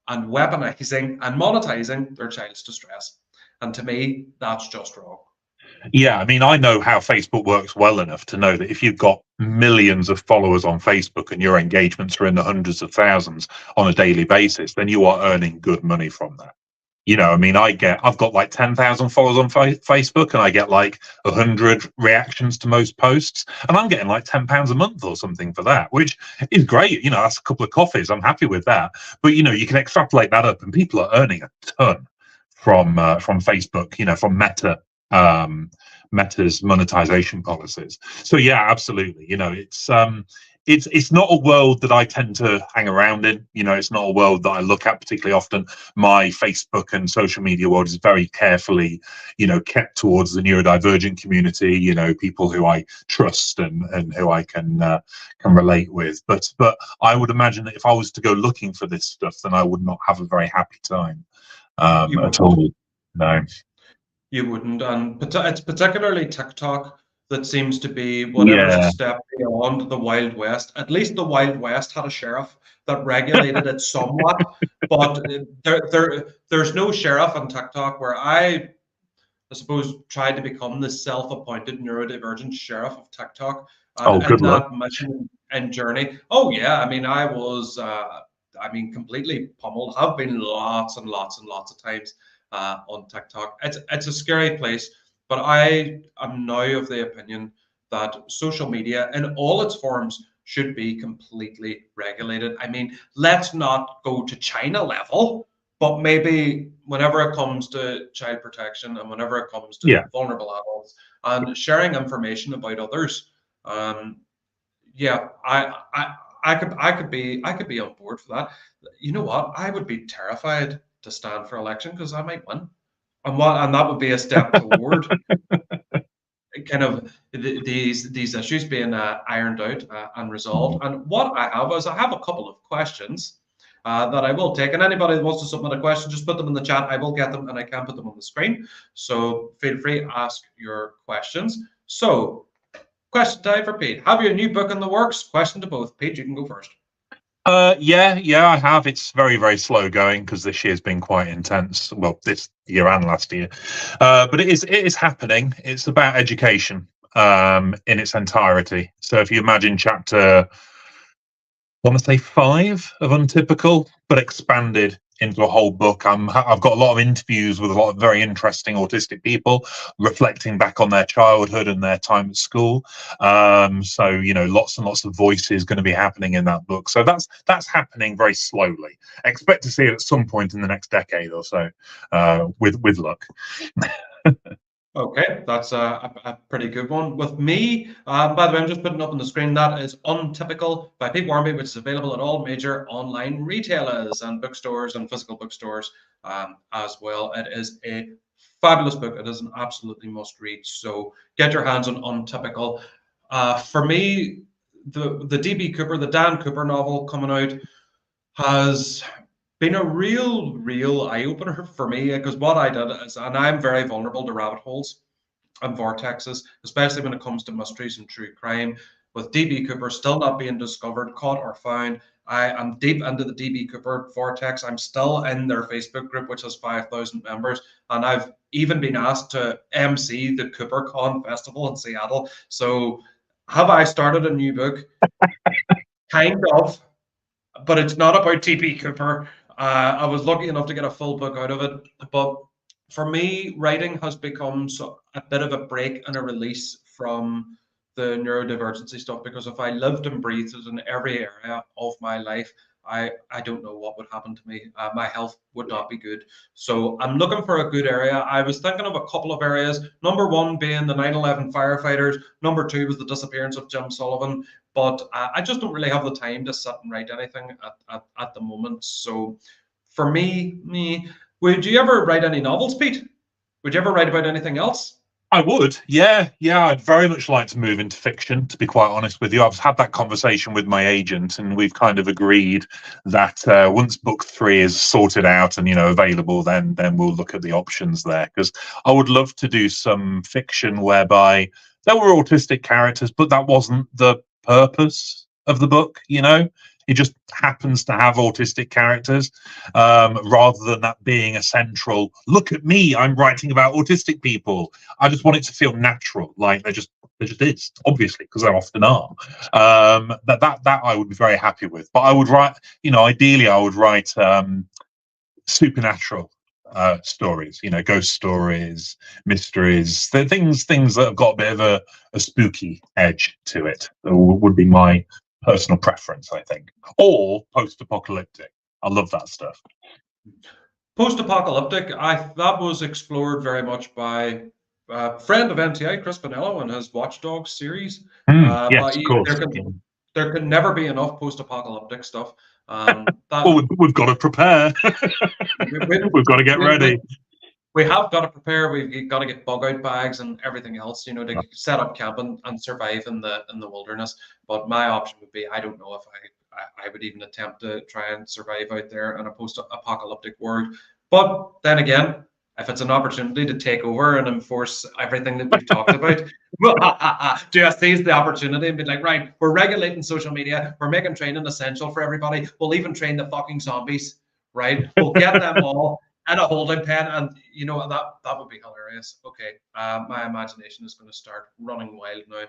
and weaponizing and monetizing their child's distress. And to me, that's just wrong. Yeah, I mean, I know how Facebook works well enough to know that if you've got millions of followers on Facebook and your engagements are in the hundreds of thousands on a daily basis, then you are earning good money from that. You know, I mean, I've got like 10,000 followers on Facebook, and I get like 100 reactions to most posts, and I'm getting like £10 a month or something for that, which is great. You know, that's a couple of coffees. I'm happy with that. But, you know, you can extrapolate that up, and people are earning a ton from Facebook, you know, from Meta Meta's monetization policies. So yeah, absolutely. It's not a world that I tend to hang around in. It's not a world that I look at particularly often. My Facebook and social media world is very carefully, kept towards the neurodivergent community. People who I trust and who I can relate with. But I would imagine that if I was to go looking for this stuff, then I would not have a very happy time at all. No. You wouldn't, and it's particularly TikTok that seems to be whatever's a Yeah. step beyond the Wild West. At least the Wild West had a sheriff that regulated it somewhat, but there's no sheriff on TikTok where I suppose tried to become the self-appointed neurodivergent sheriff of TikTok, Oh, and good in luck. that mission and journey. Oh yeah, I mean I was completely pummeled. Have been lots and lots and lots of times on TikTok. It's a scary place, but I am now of the opinion that social media in all its forms should be completely regulated. I mean, let's not go to China level, but maybe whenever it comes to child protection and whenever it comes to vulnerable adults and sharing information about others, yeah, I could be on board for that. You know what? I would be terrified to stand for election because I might win, and that would be a step toward kind of these issues being ironed out and resolved. And what I have is I have a couple of questions that I will take. And anybody that wants to submit a question, just put them in the chat. I will get them and I can put them on the screen. So feel free to ask your questions. So question time for Pete. Have you a new book in the works? Question to both. Pete, you can go first. Yeah, I have. It's very, very slow going because this year's been quite intense. Well, this year and last year, but it is happening. It's about education in its entirety. So if you imagine chapter, I want to say 5 of Untypical, but expanded into a whole book. I've got a lot of interviews with a lot of very interesting autistic people reflecting back on their childhood and their time at school. So lots and lots of voices going to be happening in that book. So that's happening very slowly. Expect to see it at some point in the next decade or so, with luck. Okay, that's a pretty good one. With me, by the way, I'm just putting up on the screen, that is Untypical by Pete Wharmby, which is available at all major online retailers and bookstores and physical bookstores as well. It is a fabulous book. It is an absolutely must read. So get your hands on Untypical. For me, the D.B. Cooper, the Dan Cooper novel coming out has been a real eye-opener for me, because what I did is, and I'm very vulnerable to rabbit holes and vortexes, especially when it comes to mysteries and true crime. With DB Cooper still not being discovered, caught, or found, I am deep into the DB Cooper vortex. I'm still in their Facebook group, which has 5,000 members, and I've even been asked to MC the CooperCon festival in Seattle. So have I started a new book? Kind of, but it's not about TP Cooper. I was lucky enough to get a full book out of it, but for me, writing has become a bit of a break and a release from the neurodivergency stuff, because if I lived and breathed it in every area of my life, I don't know what would happen to me. My health would not be good. So I'm looking for a good area. I was thinking of a couple of areas. Number one being the 9/11 firefighters. Number two was the disappearance of Jim Sullivan. But I just don't really have the time to sit and write anything at the moment. So for me, would you ever write any novels, Pete? Would you ever write about anything else? I would, yeah. I'd very much like to move into fiction, to be quite honest with you. I've had that conversation with my agent, and we've kind of agreed that once book 3 is sorted out and available, then we'll look at the options there. Because I would love to do some fiction whereby there were autistic characters, but that wasn't the purpose of the book. It just happens to have autistic characters, rather than that being a central, look at me, I'm writing about autistic people. I just want it to feel natural, like there just is, obviously, because there often are. That I would be very happy with. But I would write, ideally I would write supernatural stories, ghost stories, mysteries, things that have got a bit of a spooky edge to it. Would be my personal preference, I think. Or post-apocalyptic. I love that stuff. Post-apocalyptic, that was explored very much by friend of NTI, Chris Bonello, and his Watchdog series. Yes, But of course. there can never be enough post-apocalyptic stuff. Well, we've got to prepare. We've got to get ready. We have got to prepare. We've got to get bug out bags and everything else, you know, to set up camp and survive in the wilderness. But my option would be, I don't know if I would even attempt to try and survive out there in a post-apocalyptic world. But then again, if it's an opportunity to take over and enforce everything that we've talked about, just seize the opportunity and be like, right, we're regulating social media, we're making training essential for everybody. We'll even train the fucking zombies, right? We'll get them all and a holding pen, and you know that would be hilarious. Okay, my imagination is going to start running wild now,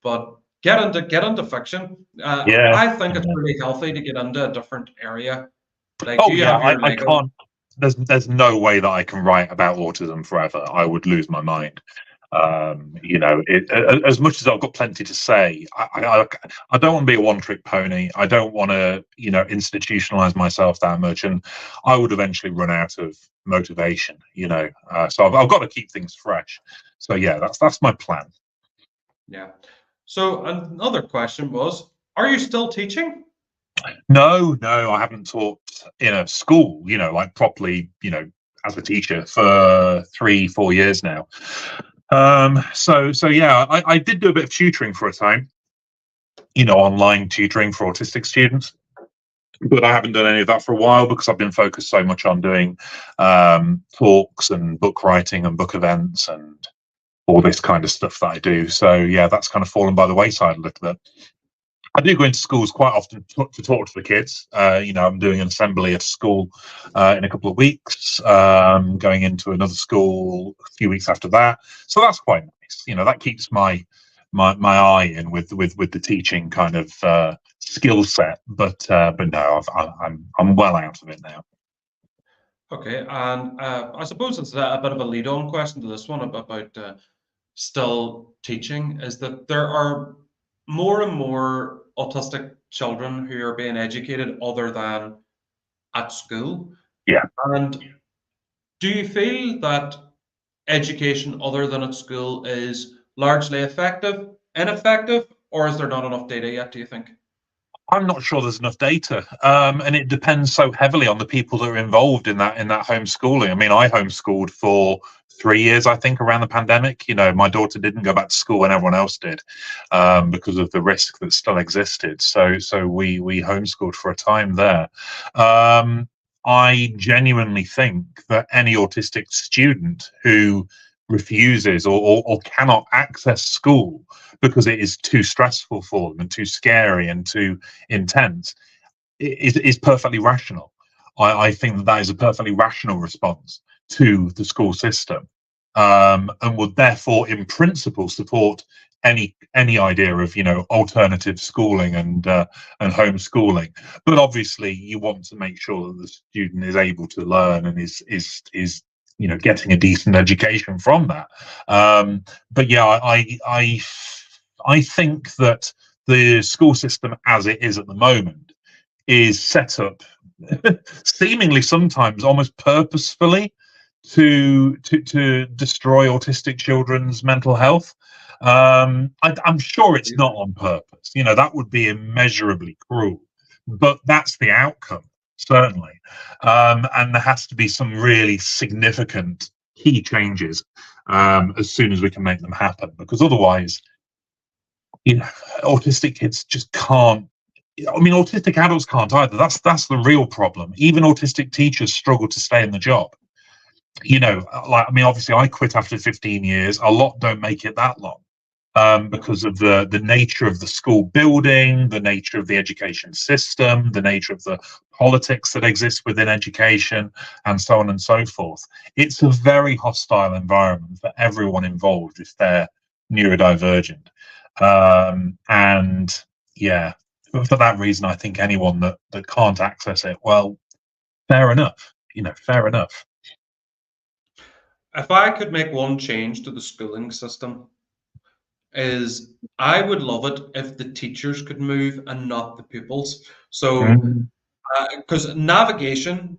but get into fiction. I think it's really healthy to get into a different area. Like, I can't. There's no way that I can write about autism forever. I would lose my mind. You know, as much as I've got plenty to say, I don't want to be a one-trick pony. I don't want to, you know, institutionalize myself that much, and I would eventually run out of motivation. You know, so I've got to keep things fresh. So yeah, that's my plan. Yeah. So another question was, are you still teaching? No, I haven't taught in a school, you know, like properly, you know, as a teacher for 3-4 years now. So yeah, I did do a bit of tutoring for a time, you know, online tutoring for autistic students, but I haven't done any of that for a while because I've been focused so much on doing talks and book writing and book events and all this kind of stuff that I do. So yeah, that's kind of fallen by the wayside a little bit. I do go into schools quite often to talk to the kids. You know, I'm doing an assembly at a school in a couple of weeks, going into another school a few weeks after that. So that's quite nice. You know, that keeps my eye in with the teaching kind of skill set. But no, I'm well out of it now. Okay, and I suppose it's a bit of a lead-on question to this one about still teaching, is that there are more and more autistic children who are being educated other than at school. Yeah. And do you feel that education other than at school is largely effective, ineffective, or is there not enough data yet, do you think? I'm not sure there's enough data, and it depends so heavily on the people that are involved in that homeschooling. I mean, I homeschooled for 3 years, I think, around the pandemic. You know, my daughter didn't go back to school when everyone else did, because of the risk that still existed. So we homeschooled for a time there. I genuinely think that any autistic student who refuses or cannot access school because it is too stressful for them and too scary and too intense is perfectly rational. I think that is a perfectly rational response to the school system, and would therefore, in principle, support any idea of, you know, alternative schooling and homeschooling. But obviously, you want to make sure that the student is able to learn and is you know, getting a decent education from that. But yeah, I think that the school system as it is at the moment is set up seemingly sometimes almost purposefully to destroy autistic children's mental health. I'm sure it's not on purpose. You know, that would be immeasurably cruel, but that's the outcome, certainly. And there has to be some really significant key changes as soon as we can make them happen, because otherwise, you know, autistic kids just can't. I mean, autistic adults can't either. That's the real problem. Even autistic teachers struggle to stay in the job. You know, like, I mean, obviously, I quit after 15 years. A lot don't make it that long. Because of the nature of the school building, the nature of the education system, the nature of the politics that exist within education, and so on and so forth. It's a very hostile environment for everyone involved if they're neurodivergent. And yeah, for that reason, I think anyone that can't access it, well, fair enough. You know, fair enough. If I could make one change to the schooling system, is I would love it if the teachers could move and not the pupils. So, because navigation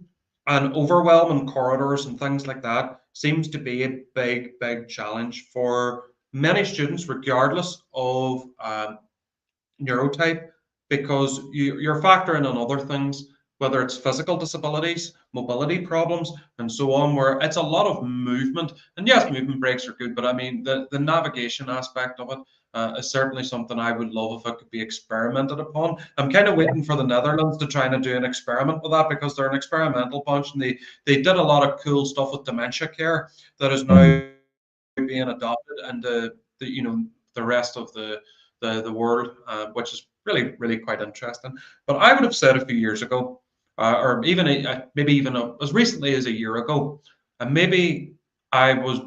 and overwhelming corridors and things like that seems to be a big challenge for many students, regardless of neurotype, because you're factoring in other things, whether it's physical disabilities, mobility problems, and so on, where it's a lot of movement. And yes, movement breaks are good, but I mean, the navigation aspect of it is certainly something I would love if it could be experimented upon. I'm kind of waiting for the Netherlands to try and do an experiment with that, because they're an experimental bunch, and they did a lot of cool stuff with dementia care that is now being adopted, and the rest of the world, which is really quite interesting. But I would have said a few years ago, or even maybe even as recently as a year ago, and maybe I was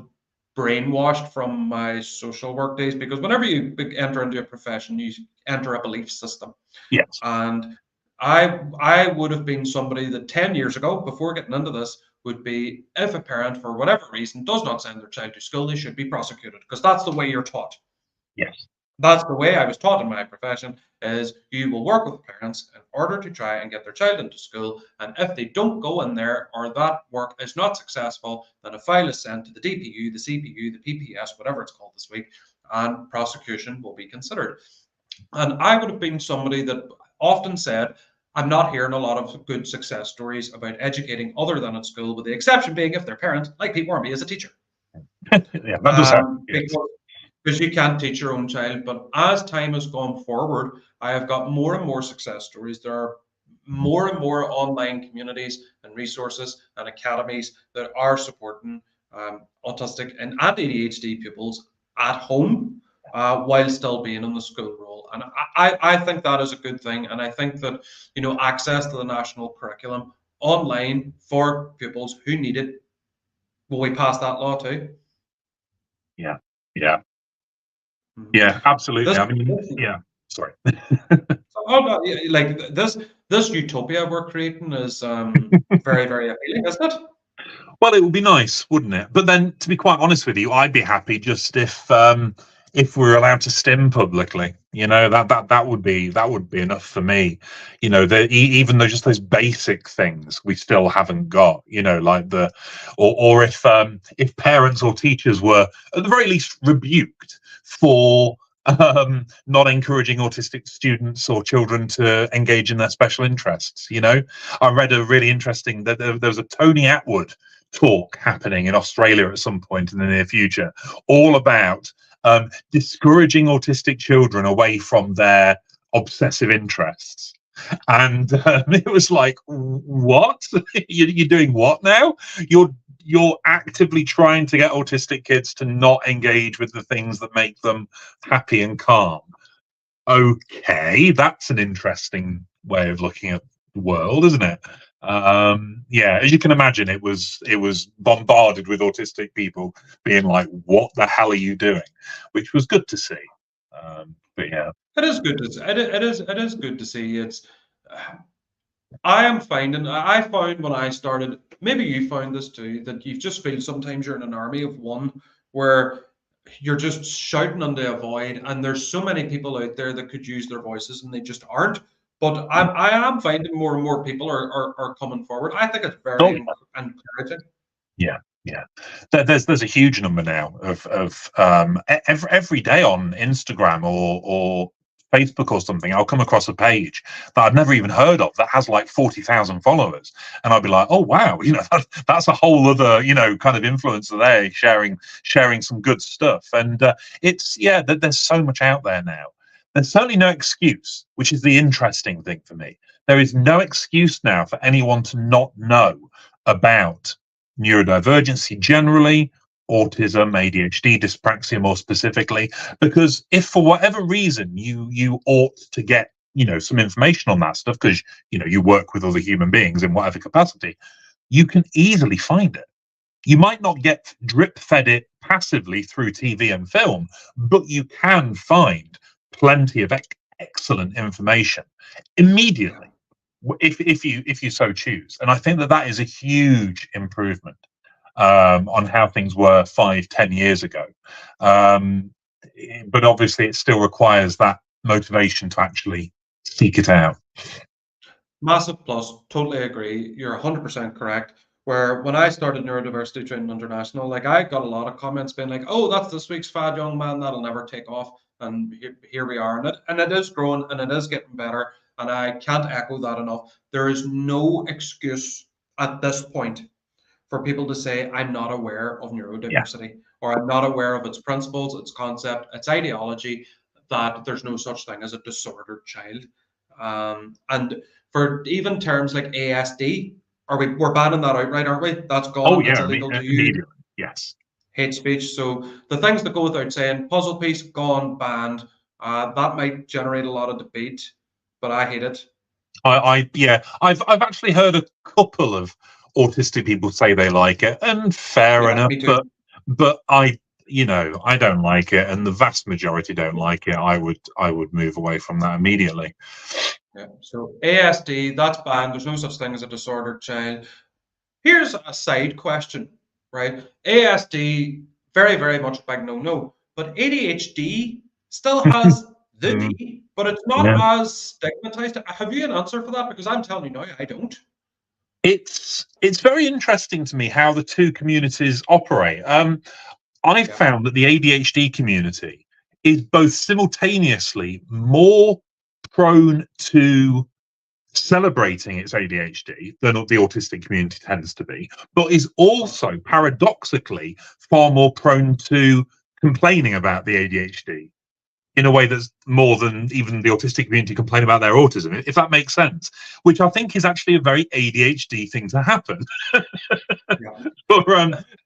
brainwashed from my social work days, because whenever you enter into a profession, you enter a belief system. Yes. And I would have been somebody that 10 years ago, before getting into this, would be, if a parent for whatever reason does not send their child to school, they should be prosecuted, because that's the way you're taught. Yes. That's the way I was taught in my profession, is you will work with parents in order to try and get their child into school. And if they don't go in there, or that work is not successful, then a file is sent to the DPU, the CPU, the PPS, whatever it's called this week, and prosecution will be considered. And I would have been somebody that often said, I'm not hearing a lot of good success stories about educating other than at school, with the exception being if their parent, like Pete Wharmby, is a teacher. Yeah, that does happen. Yes. Because you can't teach your own child. But as time has gone forward, I have got more and more success stories. There are more and more online communities and resources and academies that are supporting autistic and ADHD pupils at home, while still being in the school role. And I think that is a good thing. And I think that, access to the national curriculum online for pupils who need it, will we pass that law too? Yeah. Yeah, absolutely. I mean, yeah, sorry. Like this utopia we're creating is very appealing, isn't it? Well, it would be nice, wouldn't it? But then, to be quite honest with you, I'd be happy just if we're allowed to stim publicly. That would be enough for me. Even though just those basic things we still haven't got. Like or if parents or teachers were at the very least rebuked for not encouraging autistic students or children to engage in their special interests. I read a really interesting that there was a Tony Attwood talk happening in Australia at some point in the near future, all about discouraging autistic children away from their obsessive interests. And it was like, what? You're doing what now? You're actively trying to get autistic kids to not engage with the things that make them happy and calm. Okay, that's an interesting way of looking at the world, isn't it? Yeah, as you can imagine, it was bombarded with autistic people being like, what the hell are you doing? Which was good to see. But yeah, it is good to see. It is good to see. I found when I started, maybe you found this too, that you just feel sometimes you're in an army of one, where you're just shouting into a void, and there's so many people out there that could use their voices and they just aren't. But I am finding more and more people are coming forward. I think it's very encouraging. Yeah. There's a huge number now of every day on Instagram or Facebook or something, I'll come across a page that I've never even heard of that has like 40,000 followers, and I'll be like, oh wow, that's a whole other kind of influencer there sharing some good stuff. And there's so much out there now. There's certainly no excuse, which is the interesting thing for me. There is no excuse now for anyone to not know about neurodivergency generally, autism, ADHD, dyspraxia more specifically, because if for whatever reason you ought to get some information on that stuff, because you work with other human beings in whatever capacity, you can easily find it. You might not get drip fed it passively through TV and film, but you can find plenty of excellent information immediately if you so choose. And I think that is a huge improvement on how things were 5-10 years ago. But obviously it still requires that motivation to actually seek it out. Massive plus, totally agree. You're 100% correct. Where when I started Neurodiversity Training International, like I got a lot of comments being like, "Oh, that's this week's fad young man. That'll never take off." And here we are, and it is growing and it is getting better. And I can't echo that enough. There is no excuse at this point for people to say, "I'm not aware of Yeah. neurodiversity," or "I'm not aware of its principles, its concept, its ideology," that there's no such thing as a disordered child. And for even terms like ASD, we're banning that outright, aren't we? That's Oh gone. It's yeah, illegal to use. immediately. Yes. Hate speech. So the things that go without saying, puzzle piece gone, banned. That might generate a lot of debate, but I hate it. Yeah, I've actually heard a couple of autistic people say they like it, and fair Yeah, enough. me too. But I don't like it, and the vast majority don't like it. I would move away from that immediately. Yeah. So ASD, that's banned. There's no such thing as a disordered child. Here's a side question, right? ASD, very, very much a big no-no. But ADHD still has the Mm, D, but it's not yeah. as stigmatized. Have you an answer for that? Because I'm telling you now, I don't. It's very interesting to me how the two communities operate. I Yeah. found that the ADHD community is both simultaneously more prone to celebrating its ADHD than the autistic community tends to be, but is also paradoxically far more prone to complaining about the ADHD in a way that's more than even the autistic community complain about their autism, if that makes sense, which I think is actually a very ADHD thing to happen. Yeah.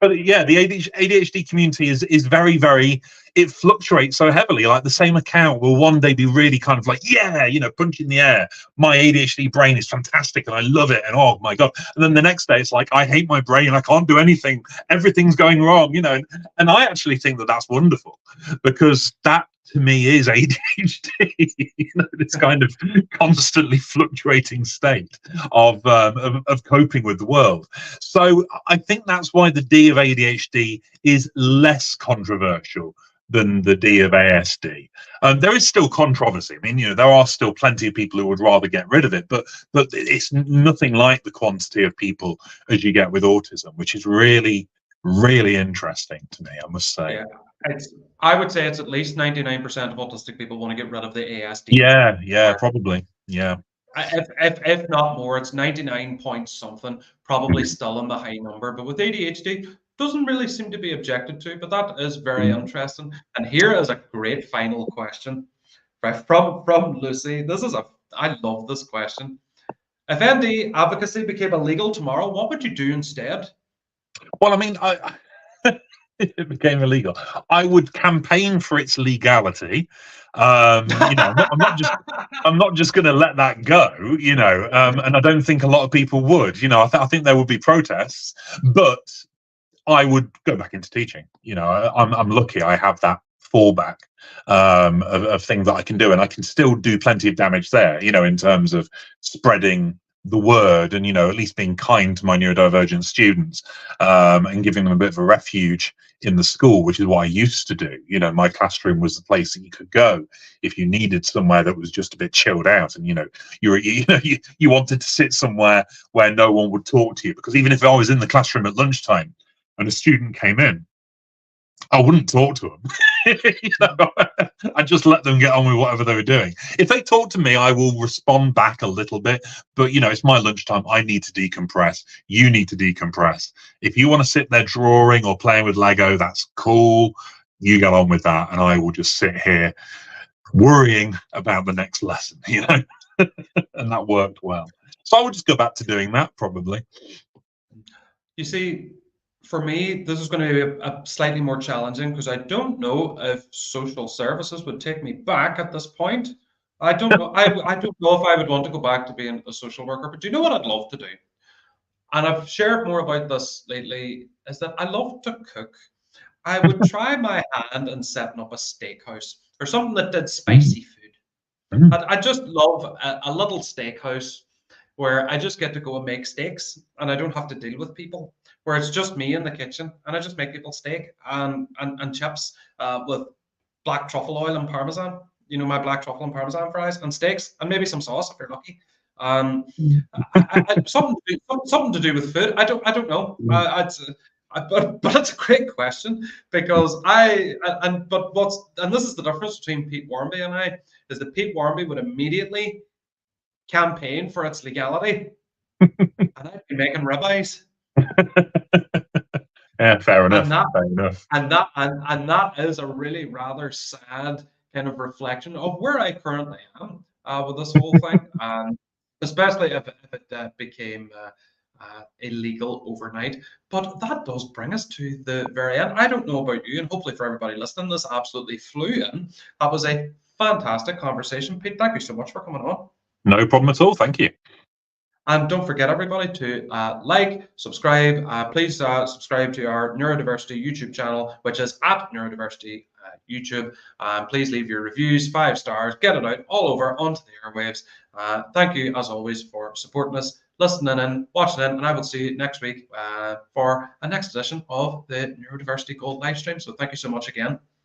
but yeah, the ADHD community is very, very, it fluctuates so heavily. Like the same account will one day be really kind of like, yeah, punch in the air. My ADHD brain is fantastic and I love it. And oh my God. And then the next day it's like, I hate my brain. I can't do anything. Everything's going wrong, and I actually think that that's wonderful because that to me is ADHD, this kind of constantly fluctuating state of coping with the world. So I think that's why the D of ADHD is less controversial than the D of ASD. There is still controversy. I mean, there are still plenty of people who would rather get rid of it, but it's nothing like the quantity of people as you get with autism, which is really, really interesting to me, I must say. Yeah. I would say it's at least 99% of autistic people want to get rid of the ASD. Yeah, probably. Yeah. If not more, it's 99 point something, probably still in the high number. But with ADHD, doesn't really seem to be objected to. But that is very interesting. And here is a great final question, right, from Lucy. I love this question. If ND advocacy became illegal tomorrow, what would you do instead? Well, I mean, it became illegal. I would campaign for its legality. I'm not just going to let that go. And I don't think a lot of people would. I think there would be protests, but I would go back into teaching. I'm lucky. I have that fallback of things that I can do, and I can still do plenty of damage there. In terms of spreading the word and at least being kind to my neurodivergent students and giving them a bit of a refuge in the school, which is what I used to do. My classroom was the place that you could go if you needed somewhere that was just a bit chilled out, and you wanted to sit somewhere where no one would talk to you, because even if I was in the classroom at lunchtime and a student came in, I wouldn't talk to them. I'd just let them get on with whatever they were doing. If they talk to me, I will respond back a little bit. But, it's my lunchtime. I need to decompress. You need to decompress. If you want to sit there drawing or playing with Lego, that's cool. You get on with that. And I will just sit here worrying about the next lesson, and that worked well. So I would just go back to doing that probably. You see, for me, this is going to be a slightly more challenging because I don't know if social services would take me back at this point. I don't know. I don't know if I would want to go back to being a social worker, but do you know what I'd love to do? And I've shared more about this lately, is that I love to cook. I would try my hand in setting up a steakhouse or something that did spicy food. I just love a little steakhouse where I just get to go and make steaks and I don't have to deal with people, where it's just me in the kitchen and I just make people steak and chips with black truffle oil and parmesan. My black truffle and parmesan fries and steaks and maybe some sauce if you're lucky. Something to do with food. I don't know. But it's a great question, because this is the difference between Pete Wharmby and I, is that Pete Wharmby would immediately campaign for its legality, and I'd be making ribeyes. Yeah, fair enough. And that is a really rather sad kind of reflection of where I currently am with this whole thing, and especially if it became illegal overnight. But that does bring us to the very end. I don't know about you, and hopefully for everybody listening, this absolutely flew in. That was a fantastic conversation, Pete. Thank you so much for coming on. No problem at all. Thank you. And don't forget, everybody, to like, subscribe. Please subscribe to our Neurodiversity YouTube channel, which is at Neurodiversity YouTube. Please leave your reviews, 5 stars, get it out all over onto the airwaves. Thank you, as always, for supporting us, listening in, watching in, and I will see you next week for a next edition of the Neurodiversity Gold livestream. So thank you so much again.